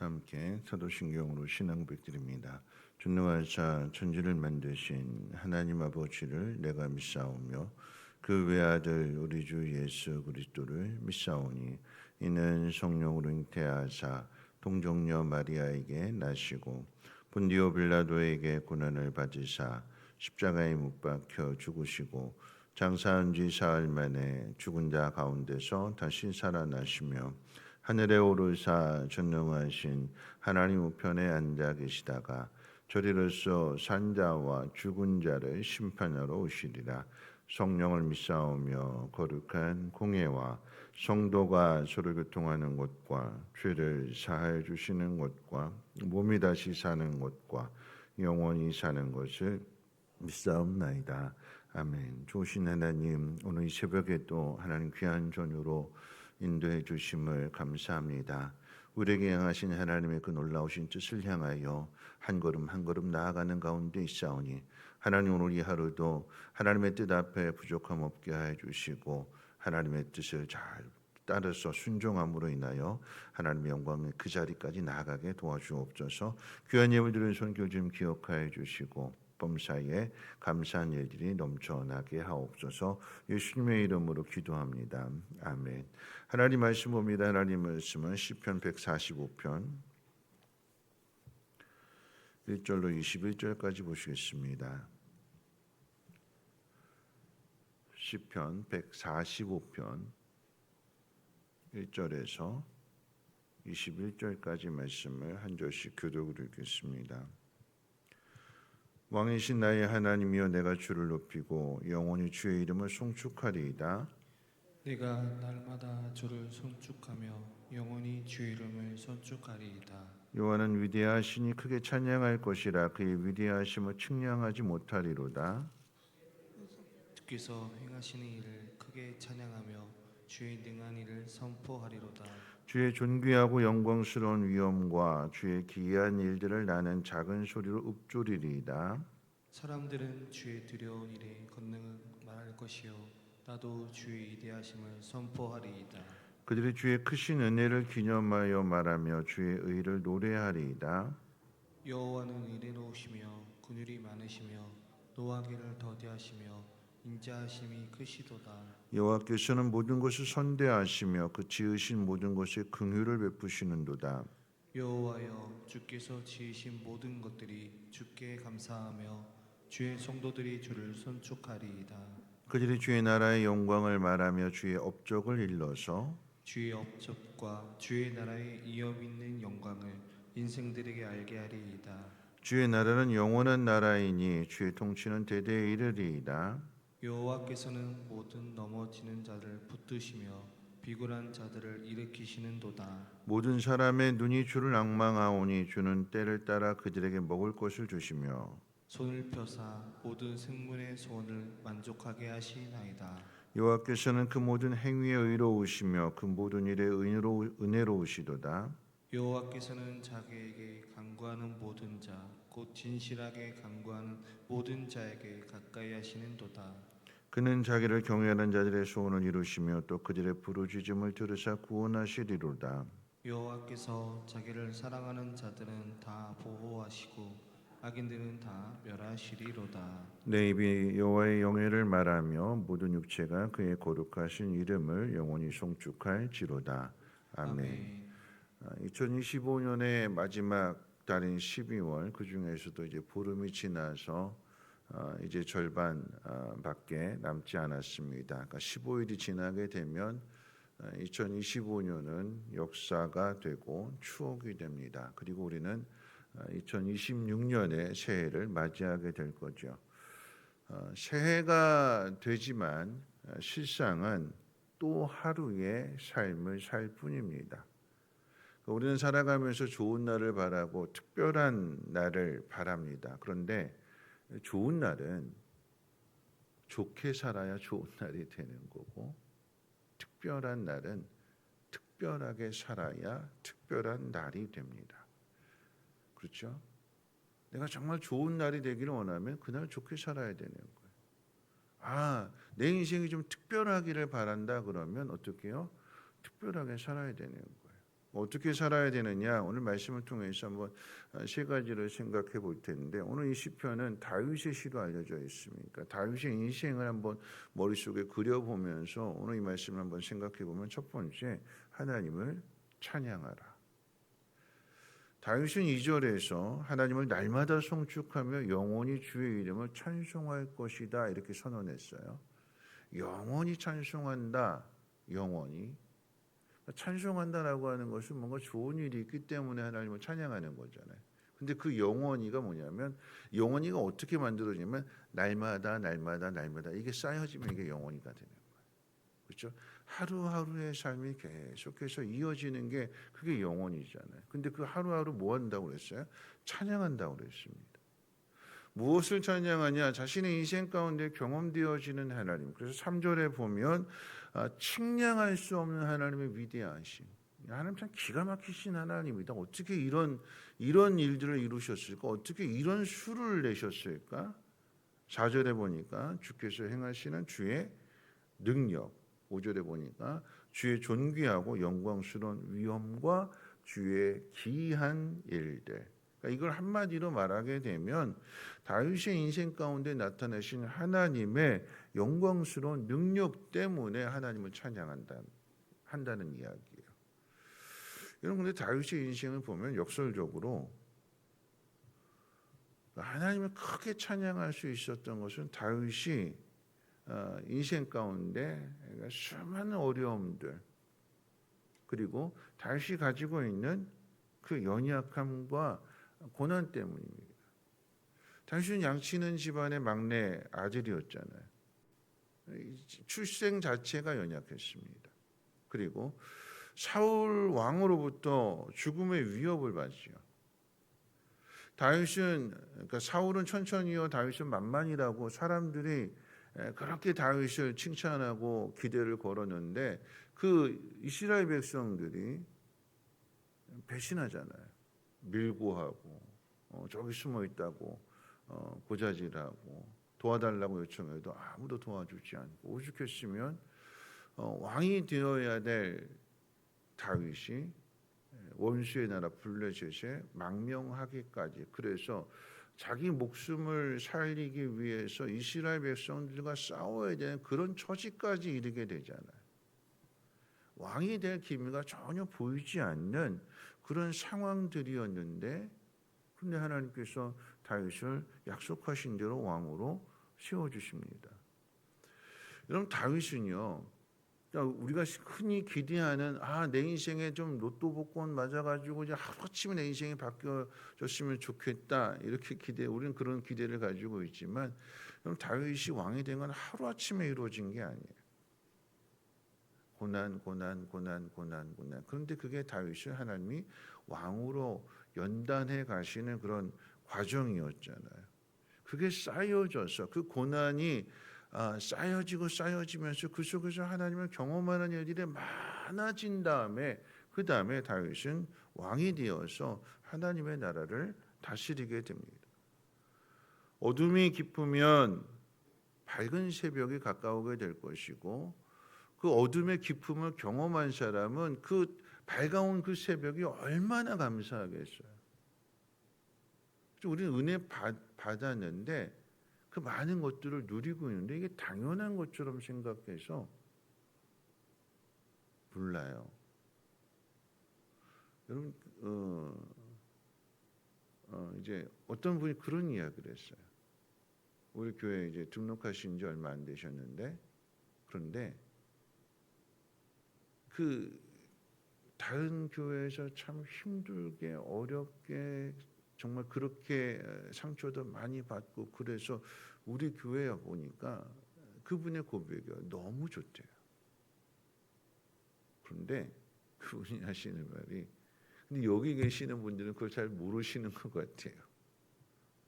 함께 사도신경으로 신앙 고백드립니다. 전능하사 천지를 만드신 하나님 아버지를 내가 믿사오며 그 외아들 우리 주 예수 그리스도를 믿사오니 이는 성령으로 잉태하사 동정녀 마리아에게 나시고 본디오 빌라도에게 고난을 받으사 십자가에 못 박혀 죽으시고 장사한 지 사흘 만에 죽은 자 가운데서 다시 살아나시며 하늘에 오르사 전능하신 하나님 우편에 앉아 계시다가 저리로서 산자와 죽은 자를 심판하러 오시리라. 성령을 믿사오며 거룩한 공예와 성도가 서로 교통하는 것과 죄를 사하여 주시는 것과 몸이 다시 사는 것과 영원히 사는 것을 믿사옵나이다. 아멘. 좋으신 하나님, 오늘 이 새벽에 또 하나님 귀한 전유로 인도해 주심을 감사합니다. 우리에게 향하신 하나님의 그 놀라우신 뜻을 향하여 한 걸음 한 걸음 나아가는 가운데 있사오니 하나님 오늘 이 하루도 하나님의 뜻 앞에 부족함 없게 하여 주시고 하나님의 뜻을 잘 따라서 순종함으로 인하여 하나님의 영광의 그 자리까지 나아가게 도와주옵소서. 귀한 예물 드린 손길 좀 기억하여 주시고 범사에 감사한 일들이 넘쳐나게 하옵소서. 예수님의 이름으로 기도합니다. 아멘. 하나님 말씀 봅니다. 하나님 말씀은 시편 145편 1절로 21절까지 보시겠습니다. 시편 145편 1절에서 21절까지 말씀을 한 절씩 교독으로 읽겠습니다. 왕이신 나의 하나님이여, 내가 주를 높이고 영원히 주의 이름을 송축하리이다. 내가 날마다 주를 송축하며 영원히 주의 이름을 송축하리이다. 여호와는 위대하시니 크게 찬양할 것이라. 그의 위대하심을 측량하지 못하리로다. 주께서 행하시는 일을 크게 찬양하며 주의 능한 일을 선포하리로다. 주의 존귀하고 영광스러운 위엄과 주의 기이한 일들을 나는 작은 소리로 읊조리리이다. 사람들은 주의 두려운 일의 권능을 말할 것이요 나도 주의 위대하심을 선포하리이다. 그들이 주의 크신 은혜를 기념하여 말하며 주의 의를 노래하리이다. 여호와는 의로우시며 긍휼이 많으시며 노하기를 더디하시며 인자하심이 크시도다. 여호와께서는 모든 것을 선대하시며 그 지으신 모든 것에 긍휼을 베푸시는도다. 여호와여, 주께서 지으신 모든 것들이 주께 감사하며 주의 성도들이 주를 son축하리이다. 그들이 주의 나라의 영광을 말하며 주의 업적을 일러서 주의 업적과 주의 나라의 이업 있는 영광을 인생들에게 알게 하리이다. 주의 나라는 영원한 나라이니 주의 통치는 대대에 이르리이다. 여호와께서는 모든 넘어지는 자를 붙드시며 비굴한 자들을 일으키시는도다. 모든 사람의 눈이 주를 앙망하오니 주는 때를 따라 그들에게 먹을 것을 주시며 손을 펴사 모든 생물의 소원을 만족하게 하시나이다. 여호와께서는 그 모든 행위에 의로우시며 그 모든 일에 은혜로우시도다. 여호와께서는 자기에게 간구하는 모든 자, 곧 진실하게 간구하는 모든 자에게 가까이 하시는도다. 그는 자기를 경외하는 자들의 소원을 이루시며 또 그들의 부르짖음을 들으사 구원하시리로다. 여호와께서 자기를 사랑하는 자들은 다 보호하시고 악인들은 다 멸하시리로다. 내 입이 여호와의 영예를 말하며 모든 육체가 그의 거룩하신 이름을 영원히 송축할지로다. 아멘. 2025년의 마지막 달인 12월, 그 중에서도 이제 보름이 지나서 이제 절반 밖에 남지 않았습니다. 그러니까 15일이 지나게 되면 2025년은 역사가 되고 추억이 됩니다. 그리고 우리는 2026년의 새해를 맞이하게 될 거죠. 새해가 되지만 실상은 또 하루의 삶을 살 뿐입니다. 우리는 살아가면서 좋은 날을 바라고 특별한 날을 바랍니다. 그런데 좋은 날은 좋게 살아야 좋은 날이 되는 거고, 특별한 날은 특별하게 살아야 특별한 날이 됩니다. 그렇죠? 내가 정말 좋은 날이 되기를 원하면 그날 좋게 살아야 되는 거예요. 내 인생이 좀 특별하기를 바란다 그러면 어떻게 해요? 특별하게 살아야 되는 거예요. 어떻게 살아야 되느냐 오늘 말씀을 통해서 한번 세 가지를 생각해 볼 텐데 오늘 이 시편은 다윗의 시로 알려져 있습니까? 다윗의 인생을 한번 머릿속에 그려보면서 오늘 이 말씀을 한번 생각해 보면 첫 번째 하나님을 찬양하라. 다윗은 2절에서 하나님을 날마다 송축하며 영원히 주의 이름을 찬송할 것이다 이렇게 선언했어요. 영원히 찬송한다. 영원히 찬송한다라고 하는 것은 뭔가 좋은 일이 있기 때문에 하나님을 찬양하는 거잖아요. 근데 그 영원히가 뭐냐면 영원히가 어떻게 만들어지냐면 날마다 이게 쌓여지면 이게 영원히가 되는 거예요. 그렇죠? 하루하루의 삶이 계속해서 이어지는 게 그게 영원이잖아요. 근데 그 하루하루 뭐 한다고 그랬어요? 찬양한다고 그랬습니다. 무엇을 찬양하냐? 자신의 인생 가운데 경험되어지는 하나님. 그래서 3절에 보면 측량할 수 없는 하나님의 위대하심. 하나님 참 기가 막히신 하나님이다. 어떻게 이런 일들을 이루셨을까? 어떻게 이런 수를 내셨을까? 4절에 보니까 주께서 행하시는 주의 능력. 5절에 보니까 주의 존귀하고 영광스러운 위엄과 주의 기이한 일들. 이걸 한마디로 말하게 되면 다윗의 인생 가운데 나타나신 하나님의 영광스러운 능력 때문에 하나님을 한다는 이야기예요. 여러분 근데 다윗의 인생을 보면 역설적으로 하나님을 크게 찬양할 수 있었던 것은 다윗이 인생 가운데 수많은 어려움들 그리고 다윗이 가지고 있는 그 연약함과 고난 때문입니다. 다윗은 양치는 집안의 막내 아들이었잖아요. 출생 자체가 연약했습니다. 그리고 사울 왕으로부터 죽음의 위협을 받죠. 그러니까 사울은 천천히요, 다윗은 만만이라고 사람들이 그렇게 다윗을 칭찬하고 기대를 걸었는데 그 이스라엘 백성들이 배신하잖아요. 밀고 하고 저기 숨어 있다고 고자질하고 도와달라고 요청해도 아무도 도와주지 않고 오죽했으면 왕이 되어야 될 다윗이 원수의 나라 블레셋에 망명하기까지 그래서 자기 목숨을 살리기 위해서 이스라엘 백성들과 싸워야 되는 그런 처지까지 이르게 되잖아요. 왕이 될 기미가 전혀 보이지 않는 그런 상황들이었는데 근데 하나님께서 다윗을 약속하신 대로 왕으로 세워주십니다. 여러분 다윗은요 우리가 흔히 기대하는 내 인생에 좀 로또 복권 맞아가지고 이제 하루아침에 내 인생이 바뀌어졌으면 좋겠다 이렇게 우리는 그런 기대를 가지고 있지만 여러분 다윗이 왕이 된 건 하루아침에 이루어진 게 아니에요. 고난. 그런데 그게 다윗을 하나님이 왕으로 연단해 가시는 그런 과정이었잖아요. 그게 쌓여져서 그 고난이 쌓여지면서 그 속에서 하나님을 경험하는 일들이 많아진 다음에 그 다음에 다윗은 왕이 되어서 하나님의 나라를 다스리게 됩니다. 어둠이 깊으면 밝은 새벽이 가까우게 될 것이고 그 어둠의 깊음을 경험한 사람은 그 밝아온 그 새벽이 얼마나 감사하겠어요. 우리는 은혜 받았는데 그 많은 것들을 누리고 있는데 이게 당연한 것처럼 생각해서 몰라요. 여러분 이제 어떤 분이 그런 이야기를 했어요. 우리 교회 이제 등록하신 지 얼마 안 되셨는데 그런데 그 다른 교회에서 참 힘들게 어렵게 정말 그렇게 상처도 많이 받고 그래서 우리 교회에 보니까 그분의 고백이 너무 좋대요. 그런데 그분이 하시는 말이 근데 여기 계시는 분들은 그걸 잘 모르시는 것 같아요.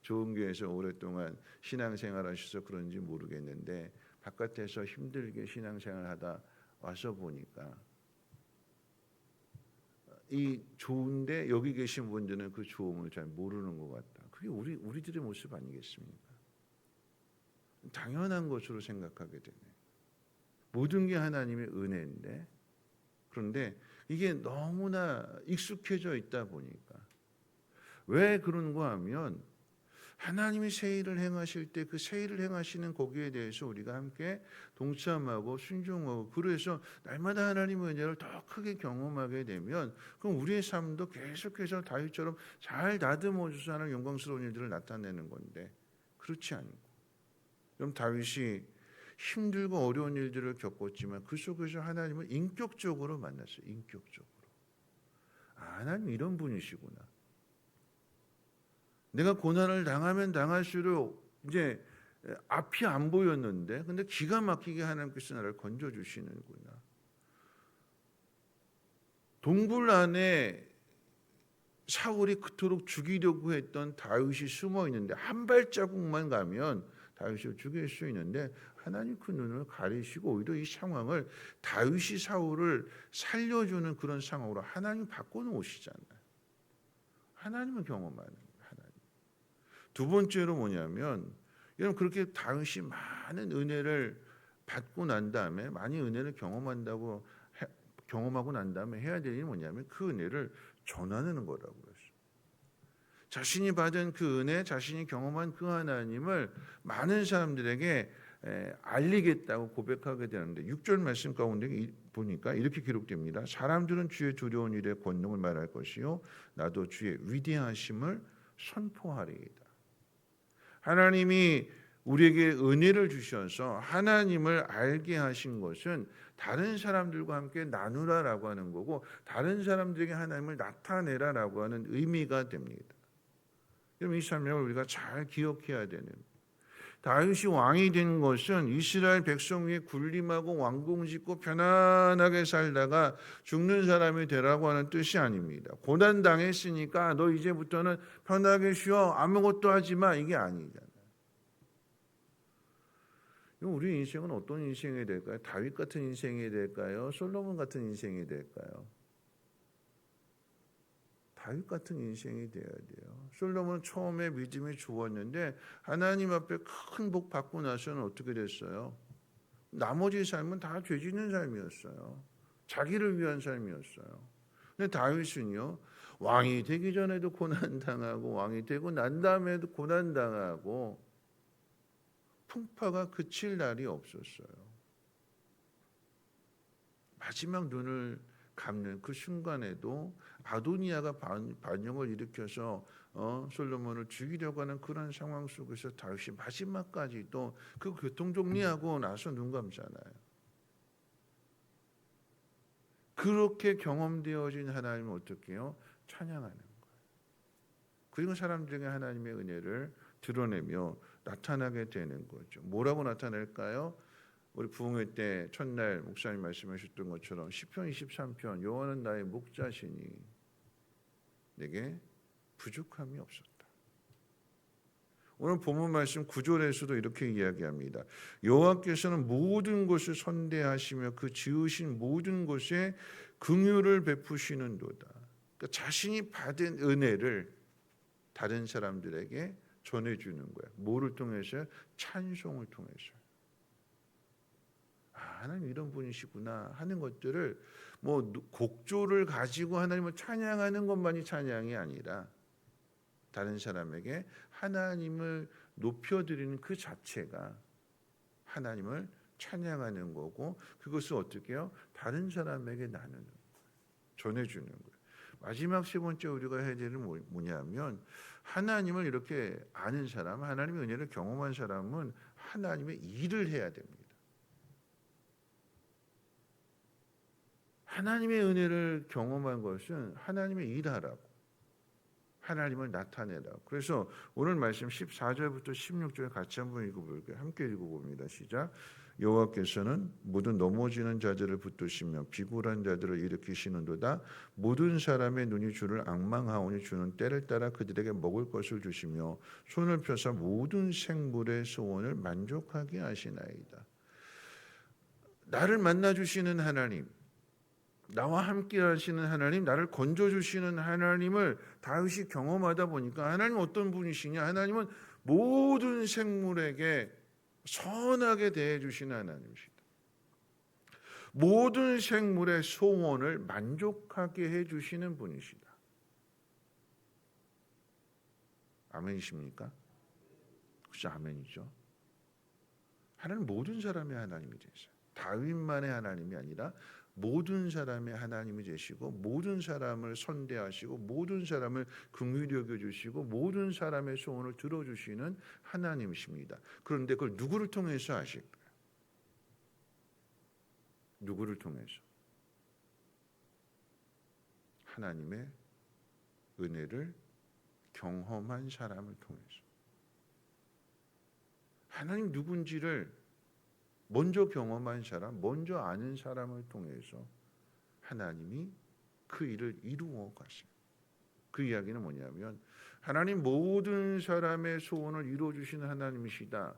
좋은 교회에서 오랫동안 신앙생활 하셔서 그런지 모르겠는데 바깥에서 힘들게 신앙생활하다 와서 보니까 이 좋은데 여기 계신 분들은 그 좋음을 잘 모르는 것 같다. 그게 우리들의 모습 아니겠습니까? 당연한 것으로 생각하게 되네. 모든 게 하나님의 은혜인데 그런데 이게 너무나 익숙해져 있다 보니까 왜 그런가 하면 하나님이 새 일을 행하실 때 그 새 일을 행하시는 거기에 대해서 우리가 함께 동참하고 순종하고 그래서 날마다 하나님의 은혜를 더 크게 경험하게 되면 그럼 우리의 삶도 계속해서 다윗처럼 잘 다듬어줘서 하나님 영광스러운 일들을 나타내는 건데 그렇지 않고 그럼 다윗이 힘들고 어려운 일들을 겪었지만 그 속에서 하나님을 인격적으로 만났어요. 인격적으로. 하나님 이런 분이시구나. 내가 고난을 당하면 당할수록 이제 앞이 안 보였는데 근데 기가 막히게 하나님께서 나를 건져주시는구나. 동굴 안에 사울이 그토록 죽이려고 했던 다윗이 숨어 있는데 한 발자국만 가면 다윗을 죽일 수 있는데 하나님 그 눈을 가리시고 오히려 이 상황을 다윗이 사울을 살려주는 그런 상황으로 하나님 바꿔놓으시잖아요. 하나님을 경험하는 거예요. 하나님. 두 번째로 뭐냐면 여러분 그렇게 다윗이 많은 은혜를 받고 난 다음에 많이 은혜를 경험하고 난 다음에 해야 될 일이 뭐냐면 그 은혜를 전하는 거라고 그랬어요. 자신이 받은 그 은혜, 자신이 경험한 그 하나님을 많은 사람들에게 알리겠다고 고백하게 되는데 6절 말씀 가운데 보니까 이렇게 기록됩니다. 사람들은 주의 두려운 일의 권능을 말할 것이요 나도 주의 위대하심을 선포하리이다. 하나님이 우리에게 은혜를 주셔서 하나님을 알게 하신 것은 다른 사람들과 함께 나누라라고 하는 거고 다른 사람들에게 하나님을 나타내라라고 하는 의미가 됩니다. 여러분 이 설명을 우리가 잘 기억해야 되는 다윗이 왕이 된 것은 이스라엘 백성 위에 군림하고 왕궁 짓고 편안하게 살다가 죽는 사람이 되라고 하는 뜻이 아닙니다. 고난 당했으니까 너 이제부터는 편하게 쉬어 아무것도 하지 마 이게 아니잖아요. 우리 인생은 어떤 인생이 될까요? 다윗 같은 인생이 될까요? 솔로몬 같은 인생이 될까요? 다윗 같은 인생이 돼야 돼요. 솔로몬은 처음에 믿음이 좋았는데 하나님 앞에 큰 복 받고 나서는 어떻게 됐어요? 나머지 삶은 다 죄 짓는 삶이었어요. 자기를 위한 삶이었어요. 근데 다윗은요. 왕이 되기 전에도 고난당하고 왕이 되고 난 다음에도 고난당하고 풍파가 그칠 날이 없었어요. 마지막 눈을 감는 그 순간에도 아도니아가 반역을 일으켜서 솔로몬을 죽이려고 하는 그런 상황 속에서 다윗이 마지막까지도 그 교통 정리하고 나서 눈 감잖아요. 그렇게 경험되어진 하나님은 어떻게 해요? 찬양하는 거예요. 그리고 사람들에게 하나님의 은혜를 드러내며 나타나게 되는 거죠. 뭐라고 나타낼까요? 우리 부흥회 때 첫날 목사님 말씀하셨던 것처럼 시편 23편 여호와는 나의 목자시니 내게 부족함이 없었다. 오늘 본문 말씀 9절에서도 이렇게 이야기합니다. 여호와께서는 모든 것을 선대하시며 그 지으신 모든 것에 긍휼을 베푸시는도다. 그러니까 자신이 받은 은혜를 다른 사람들에게 전해주는 거예요. 뭐를 통해서? 찬송을 통해서. 하나님 이런 분이시구나 하는 것들을 뭐 곡조를 가지고 하나님을 찬양하는 것만이 찬양이 아니라 다른 사람에게 하나님을 높여드리는 그 자체가 하나님을 찬양하는 거고 그것을 어떻게 해요? 다른 사람에게 나누는 거예요. 전해주는 거예요. 마지막 세 번째 우리가 해야 될 일은 뭐냐면 하나님을 이렇게 아는 사람, 하나님의 은혜를 경험한 사람은 하나님의 일을 해야 됩니다. 하나님의 은혜를 경험한 것은 하나님의 일하라고, 하나님을 나타내라고. 그래서 오늘 말씀 14절부터 16절 같이 한번 읽어볼게요. 함께 읽어봅니다. 시작. 여호와께서는 모든 넘어지는 자들을 붙드시며 비굴한 자들을 일으키시는도다. 모든 사람의 눈이 주를 앙망하오니 주는 때를 따라 그들에게 먹을 것을 주시며 손을 펴서 모든 생물의 소원을 만족하게 하시나이다. 나를 만나주시는 하나님, 나와 함께 하시는 하나님, 나를 건져주시는 하나님을 다윗이 경험하다 보니까 하나님은 어떤 분이시냐? 하나님은 모든 생물에게 선하게 대해주시는 하나님이시다. 모든 생물의 소원을 만족하게 해주시는 분이시다. 아멘이십니까? 혹시 아멘이죠? 하나님 모든 사람의 하나님이 되세요. 다윗만의 하나님이 아니라 모든 사람의 하나님이 되시고 모든 사람을 선대하시고 모든 사람을 긍휼히 여겨주시고 모든 사람의 소원을 들어주시는 하나님이십니다. 그런데 그걸 누구를 통해서 하실까요? 누구를 통해서? 하나님의 은혜를 경험한 사람을 통해서. 하나님 누군지를 먼저 경험한 사람, 먼저 아는 사람을 통해서 하나님이 그 일을 이루어 가세요. 그 이야기는 뭐냐면 하나님 모든 사람의 소원을 이루어 주시는 하나님이시다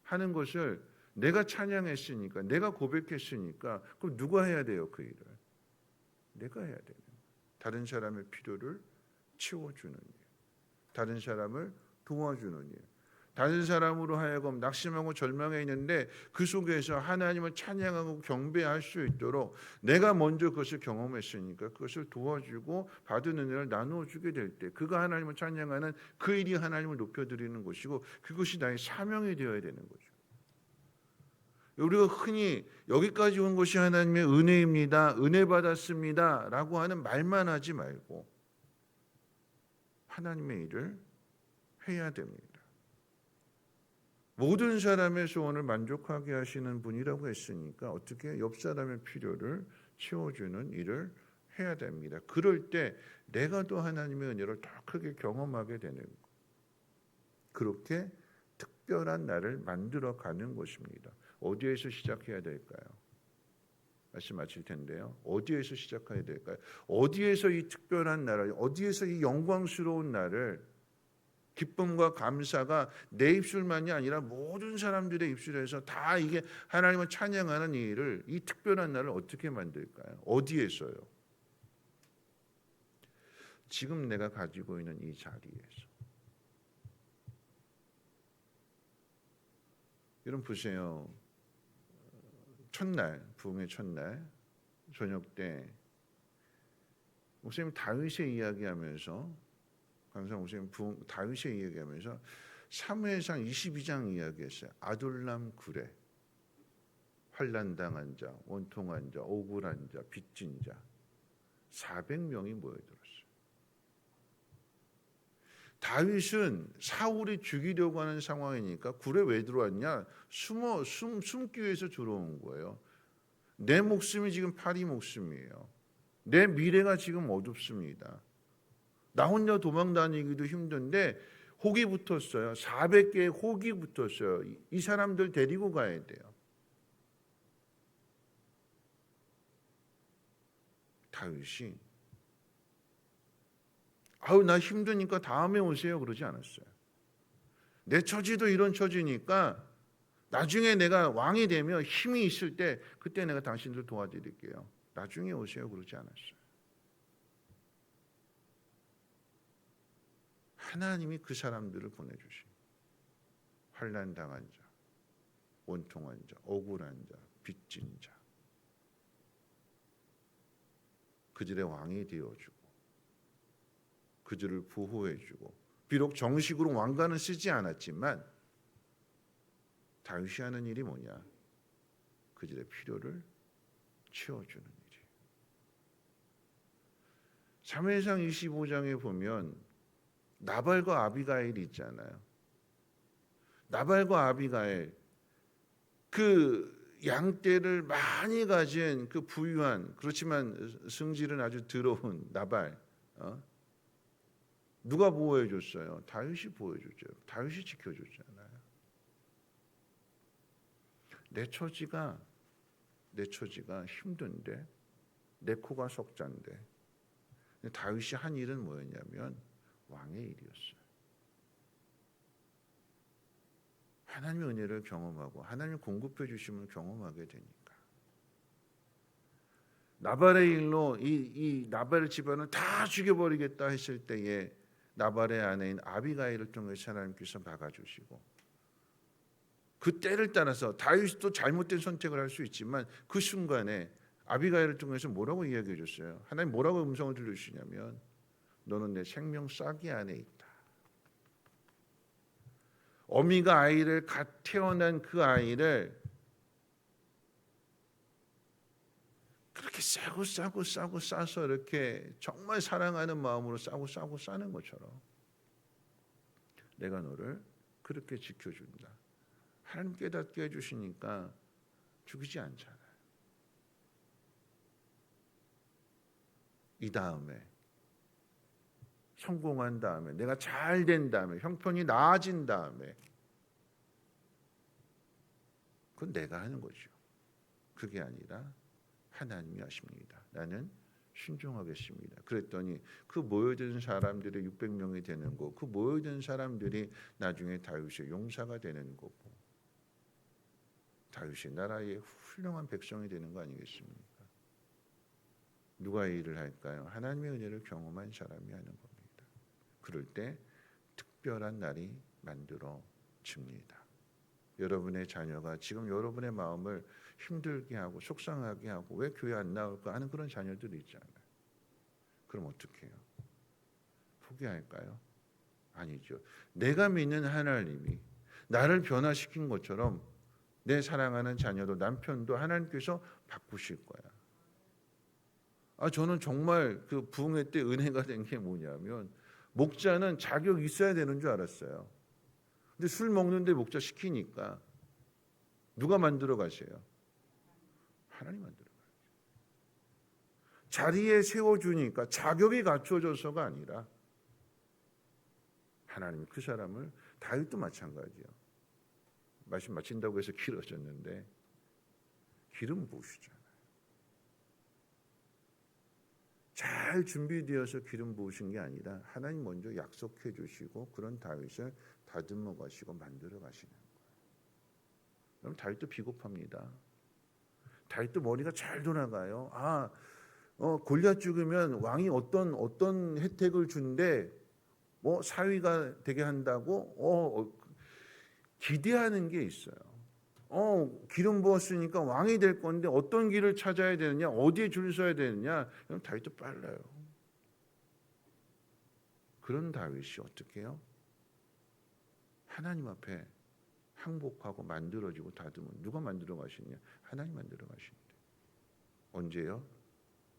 하는 것을 내가 찬양했으니까, 내가 고백했으니까 그럼 누가 해야 돼요? 그 일을 내가 해야 돼요. 다른 사람의 필요를 채워주는 일, 다른 사람을 도와주는 일, 다른 사람으로 하여금 낙심하고 절망해 있는데 그 속에서 하나님을 찬양하고 경배할 수 있도록 내가 먼저 그것을 경험했으니까 그것을 도와주고 받은 은혜를 나누어주게 될 때 그가 하나님을 찬양하는 그 일이 하나님을 높여드리는 것이고 그것이 나의 사명이 되어야 되는 거죠. 우리가 흔히 여기까지 온 것이 하나님의 은혜입니다, 은혜 받았습니다 라고 하는 말만 하지 말고 하나님의 일을 해야 됩니다. 모든 사람의 소원을 만족하게 하시는 분이라고 했으니까 어떻게 옆 사람의 필요를 채워주는 일을 해야 됩니다. 그럴 때 내가 또 하나님의 은혜를 더 크게 경험하게 되는 것. 그렇게 특별한 날을 만들어가는 것입니다. 어디에서 시작해야 될까요? 말씀 마칠 텐데요. 어디에서 시작해야 될까요? 어디에서 이 특별한 날을, 어디에서 이 영광스러운 날을 기쁨과 감사가 내 입술만이 아니라 모든 사람들의 입술에서 다 이게 하나님을 찬양하는 일을, 이 특별한 날을 어떻게 만들까요? 어디에서요? 지금 내가 가지고 있는 이 자리에서. 여러분 보세요. 첫날, 부흥의 첫날 저녁 때 목사님 다윗의 이야기하면서 강상 목사님 다윗의 이야기하면서 사무엘상 22장 이야기했어요. 아둘람 굴에 환난당한 자, 원통한 자, 억울한 자, 빚진 자 400명이 모여들었어요. 다윗은 사울이 죽이려고 하는 상황이니까 굴에 왜 들어왔냐? 숨기 위해서 들어온 거예요. 내 목숨이 지금 파리 목숨이에요. 내 미래가 지금 어둡습니다. 나 혼자 도망 다니기도 힘든데 혹이 붙었어요. 400개의 혹이 붙었어요. 이 사람들 데리고 가야 돼요. 다윗이 나 힘드니까 다음에 오세요 그러지 않았어요. 내 처지도 이런 처지니까 나중에 내가 왕이 되면 힘이 있을 때 그때 내가 당신들 도와드릴게요. 나중에 오세요 그러지 않았어요. 하나님이 그 사람들을 보내주신 환난당한 자, 원통한 자, 억울한 자, 빚진 자 그들의 왕이 되어주고 그들을 보호해주고 비록 정식으로 왕관은 쓰지 않았지만 다윗이 하는 일이 뭐냐? 그들의 필요를 채워주는 일이에요. 사무엘상 25장에 보면 나발과 아비가일이 있잖아요. 나발과 아비가일 그 양떼를 많이 가진 그 부유한 그렇지만 성질은 아주 더러운 나발 누가 보호해 줬어요? 다윗이 보호해 줬죠. 다윗이 지켜줬잖아요. 내 처지가 힘든데 내 코가 석잔데 다윗이 한 일은 뭐였냐면 왕의 일이었어요. 하나님의 은혜를 경험하고 하나님 공급해 주심을 경험하게 되니까 나발의 일로 이 나발의 집안을 다 죽여버리겠다 했을 때에 나발의 아내인 아비가일을 통해서 하나님께서 막아주시고 그 때를 따라서 다윗도 잘못된 선택을 할 수 있지만 그 순간에 아비가일을 통해서 뭐라고 이야기해 줬어요? 하나님 뭐라고 음성을 들려주시냐면 너는 내 생명 싹이 안에 있다. 어미가 아이를 갓 태어난 그 아이를 그렇게 싸고 싸서 이렇게 정말 사랑하는 마음으로 싸고 싸는 것처럼 내가 너를 그렇게 지켜준다. 하나님 깨닫게 해주시니까 죽이지 않잖아요. 이 다음에 성공한 다음에 내가 잘 된 다음에 형편이 나아진 다음에 그건 내가 하는 거죠. 그게 아니라 하나님이 하십니다. 나는 순종하겠습니다. 그랬더니 그 모여든 사람들이 600명이 되는 거고 그 모여든 사람들이 나중에 다윗의 용사가 되는 거고 다윗의 나라의 훌륭한 백성이 되는 거 아니겠습니까? 누가 이 일을 할까요? 하나님의 은혜를 경험한 사람이 하는 겁니다. 그럴 때 특별한 날이 만들어집니다. 여러분의 자녀가 지금 여러분의 마음을 힘들게 하고 속상하게 하고 왜 교회 안 나올까 하는 그런 자녀들이 있잖아요. 그럼 어떻게 해요? 포기할까요? 아니죠. 내가 믿는 하나님이 나를 변화시킨 것처럼 내 사랑하는 자녀도 남편도 하나님께서 바꾸실 거야. 저는 정말 그 부흥회 때 은혜가 된 게 뭐냐면 목자는 자격 있어야 되는 줄 알았어요. 근데 술 먹는데 목자 시키니까 누가 만들어 가세요? 하나님 만들어 가세요. 자리에 세워주니까 자격이 갖춰져서가 아니라 하나님이 그 사람을 다윗도 마찬가지예요. 말씀 마친다고 해서 길어졌는데 기름 부으시잖아요. 잘 준비되어서 기름 부으신 게 아니라 하나님 먼저 약속해 주시고 그런 다윗을 다듬어 가시고 만들어 가시는 거예요. 그럼 다윗도 비겁합니다. 다윗도 머리가 잘 돌아가요. 골리앗 죽으면 왕이 어떤 혜택을 준대 사위가 되게 한다고 기대하는 게 있어요. 기름 부었으니까 왕이 될 건데 어떤 길을 찾아야 되느냐, 어디에 줄 서야 되느냐. 그럼 다윗도 빨라요. 그런 다윗이 어떻게 해요? 하나님 앞에 항복하고 만들어지고 다듬은 누가 만들어 가시냐? 하나님 만들어 가시는데 언제요?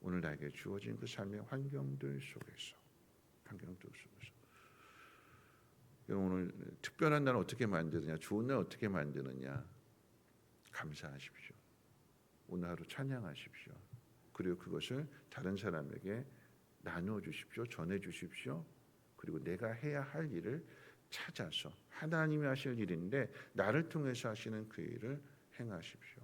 오늘 나에게 주어진 그 삶의 환경들 속에서 오늘 특별한 날 어떻게 만드느냐, 좋은 날 어떻게 만드느냐. 감사하십시오. 오늘 하루 찬양하십시오. 그리고 그것을 다른 사람에게 나누어 주십시오. 전해 주십시오. 그리고 내가 해야 할 일을 찾아서 하나님이 하실 일인데 나를 통해서 하시는 그 일을 행하십시오.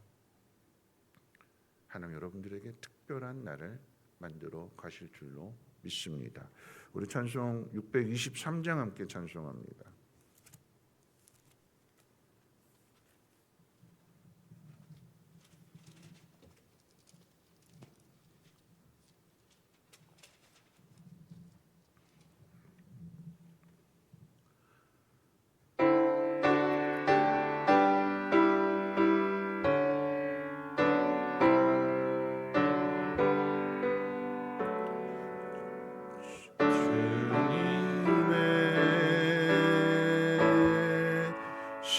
하나님 여러분들에게 특별한 날을 만들어 가실 줄로 믿습니다. 우리 찬송 623장 함께 찬송합니다.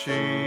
주의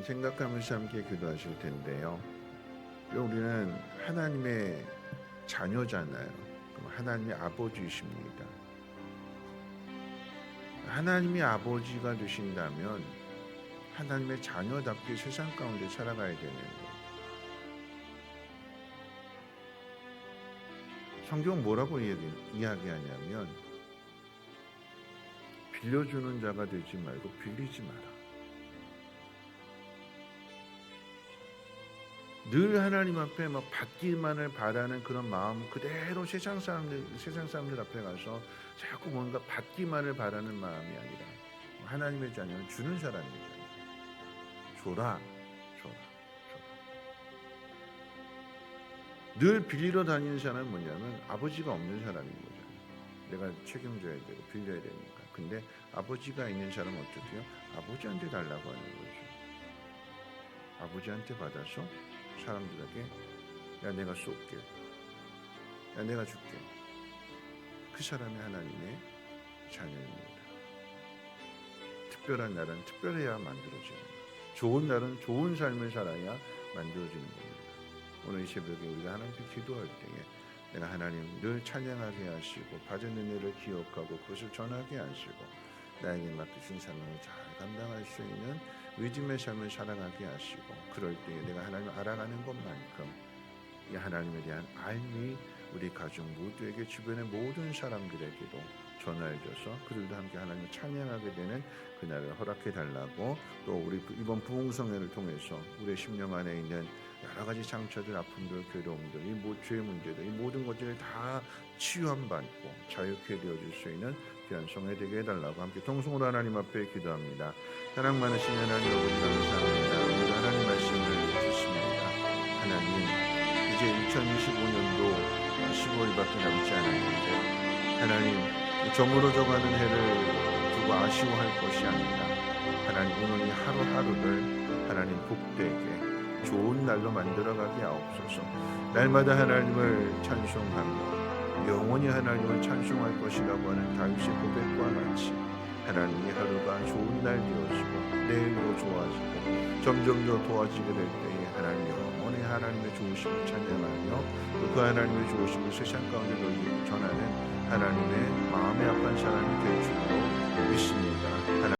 생각하면서 함께 기도하실 텐데요. 우리는 하나님의 자녀잖아요. 그럼 하나님의 아버지이십니다. 하나님이 아버지가 되신다면 하나님의 자녀답게 세상 가운데 살아가야 되는 거예요. 성경 뭐라고 이야기하냐면 빌려주는 자가 되지 말고 빌리지 마라. 늘 하나님 앞에 막 받기만을 바라는 그런 마음 그대로 세상 사람들 앞에 가서 자꾸 뭔가 받기만을 바라는 마음이 아니라 하나님의 자녀는 주는 사람이잖아요. 줘라. 늘 빌리러 다니는 사람은 뭐냐면 아버지가 없는 사람인 거잖아요. 내가 책임져야 되고 빌려야 되니까. 근데 아버지가 있는 사람은 어떻게 해요? 아버지한테 달라고 하는 거죠. 아버지한테 받아서 사람들에게 야 내가 쏠게, 야 내가 줄게. 그 사람이 하나님의 자녀입니다. 특별한 날은 특별해야 만들어지는 거예요. 좋은 날은 좋은 삶을 살아야 만들어지는 겁니다. 오늘 이 새벽에 우리가 하나님께 기도할 때에 내가 하나님 늘 찬양하게 하시고 받은 은혜를 기억하고 그것을 전하게 하시고 나에게 맡기신 사명을 잘 감당할 수 있는 믿음의 삶을 살아가게 하시고 그럴 때에 내가 하나님을 알아가는 것만큼 이 하나님에 대한 알미 우리 가족 모두에게 주변의 모든 사람들에게도 전하여줘서 그들도 함께 하나님을 찬양하게 되는 그날을 허락해 달라고 또 우리 이번 부흥성회를 통해서 우리의 심령 안에 있는 여러 가지 상처들, 아픔들, 괴로움들, 이 죄의 문제들, 이 모든 것들을 다 치유함받고 자유케 되어질 수 있는 귀한 성회 되게 해달라고 함께 통성으로 하나님 앞에 기도합니다. 사랑 많으신 하나님 아버지 감사합니다. 오늘 하나님 말씀을 듣습니다. 하나님 이제 2025년도 15일밖에 남지 않았는데 하나님 저물어져가는 해를 두고 아쉬워할 것이 아니라 하나님 오늘 이 하루하루를 하나님 복되게 좋은 날로 만들어가게 하옵소서. 날마다 하나님을 찬송하며 영원히 하나님을 찬송할 것이라고 하는 다윗의 고백과 같이 하나님의 하루가 좋은 날 되어지고 내일도 좋아지고 점점 더 도와지게 될 때에 하나님 영원히 하나님의 좋으심을 찬양하며 그 하나님의 좋으심을 세상 가운데 널리 전하는 하나님의 마음에 합한 사람이 될 줄로 믿습니다.